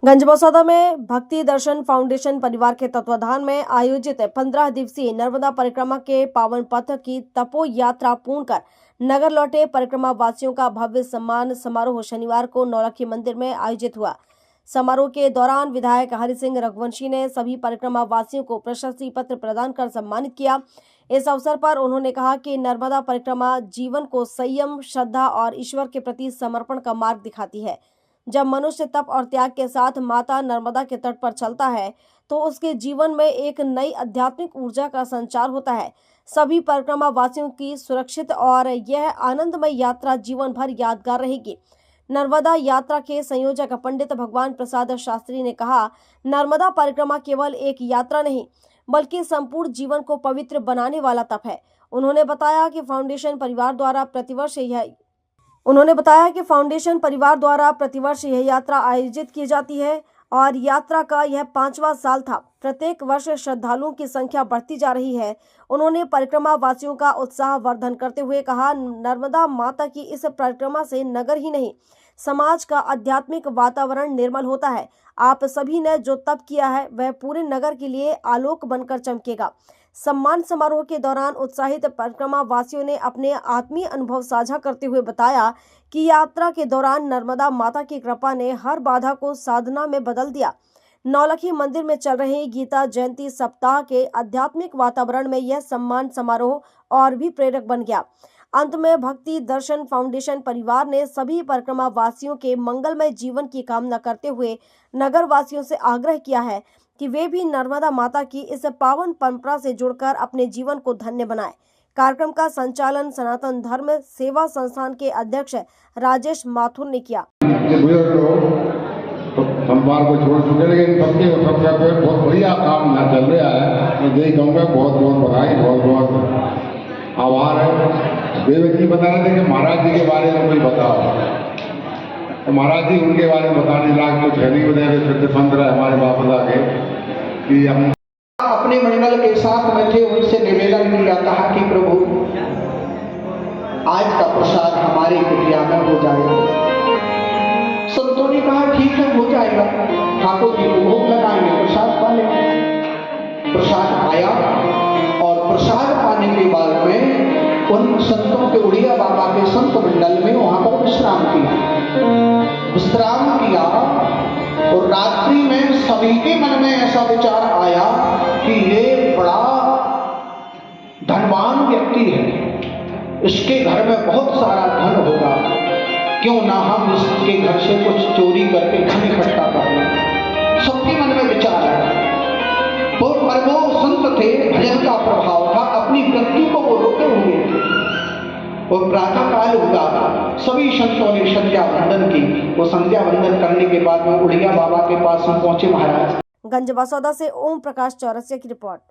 गंजबसौदा में भक्ति दर्शन फाउंडेशन परिवार के तत्वाधान में आयोजित 15 दिवसीय नर्मदा परिक्रमा के पावन पथ की तपो यात्रा पूर्ण कर नगर लौटे परिक्रमा वासियों का भव्य सम्मान समारोह शनिवार को नौलखी मंदिर में आयोजित हुआ। समारोह के दौरान विधायक हरि सिंह रघुवंशी ने सभी परिक्रमा वासियों को प्रशस्ति पत्र प्रदान कर सम्मानित किया। इस अवसर पर उन्होंने कहा कि नर्मदा परिक्रमा जीवन को संयम, श्रद्धा और ईश्वर के प्रति समर्पण का मार्ग दिखाती है। जब मनुष्य तप और त्याग के साथ माता नर्मदा के तट पर चलता है तो उसके जीवन में एक नई आध्यात्मिक ऊर्जा का संचार होता है। सभी परिक्रमा वासियों की सुरक्षित और यह आनंदमय यात्रा जीवन भर यादगार रहेगी। नर्मदा यात्रा के संयोजक पंडित भगवान प्रसाद शास्त्री ने कहा, नर्मदा परिक्रमा केवल एक यात्रा नहीं बल्कि संपूर्ण जीवन को पवित्र बनाने वाला तप है। उन्होंने बताया कि फाउंडेशन परिवार द्वारा प्रतिवर्ष यह यात्रा आयोजित की जाती है और यात्रा का यह 5वां साल था। प्रत्येक वर्ष श्रद्धालुओं की संख्या बढ़ती जा रही है। उन्होंने परिक्रमा वासियों का उत्साह वर्धन करते हुए कहा, नर्मदा माता की इस परिक्रमा से नगर ही नहीं समाज का आध्यात्मिक वातावरण निर्मल होता है। आप सभी ने जो तप किया है वह पूरे नगर के लिए आलोक बनकर चमकेगा। सम्मान समारोह के दौरान उत्साहित परिक्रमा वासियों ने अपने आत्मीय अनुभव साझा करते हुए बताया कि यात्रा के दौरान नर्मदा माता की कृपा ने हर बाधा को साधना में बदल दिया। नौलखी मंदिर में चल रहे गीता जयंती सप्ताह के आध्यात्मिक वातावरण में यह सम्मान समारोह और भी प्रेरक बन गया। अंत में भक्ति दर्शन फाउंडेशन परिवार ने सभी परिक्रमा वासियों के मंगलमय जीवन की कामना करते हुए नगर वासियों से आग्रह किया है कि वे भी नर्मदा माता की इस पावन परंपरा से जुड़कर अपने जीवन को धन्य बनाएं। कार्यक्रम का संचालन सनातन धर्म सेवा संस्थान के अध्यक्ष राजेश माथुर ने किया। संसार को छोड़ चुके, लेकिन सबसे बहुत बढ़िया काम यहाँ चल रहा है। मैं यही कहूँगा, बहुत बहुत बधाई, बहुत बहुत आभार है। देव जी बता रहे थे कि महाराज जी के बारे में कोई बताओ, तो महाराज जी उनके बारे में बताने लायक कुछ है नहीं। बताए सिद्ध संत रहे हमारे बापदा के कि हम अपने मंडल के साथ में थे, उनसे निवेदन किया, कहा कि प्रभु आज का प्रसाद हमारी कुटिया में हो जाएगा। संतों ने कहा ठीक है, हो जाएगा, ठाकुर जी को भोग लगाएंगे, प्रसाद पा लेंगे। प्रसाद आया और प्रसाद पाने के बाद में उन संतों के उड़िया बाबा के संत मंडल में वहां पर विश्राम किया और रात्रि में सभी के मन में ऐसा विचार आया कि ये बड़ा धनवान व्यक्ति है, इसके घर में बहुत सारा धन होगा, क्यों ना हम इसके घर से कुछ चोरी करके धन इकट्ठा कर लें। सबके मन में विचार आया। पर वो संत थे, भजन का प्रभाव था, अपनी मृत्यु को वो रोके हुए थे। और प्रातः काल हुआ, सभी संतों ने संध्या वंदन की। वो संध्या वंदन करने के बाद में उड़िया बाबा के पास हम पहुंचे। महाराज गंजबसौदा से ओम प्रकाश चौरसिया की रिपोर्ट।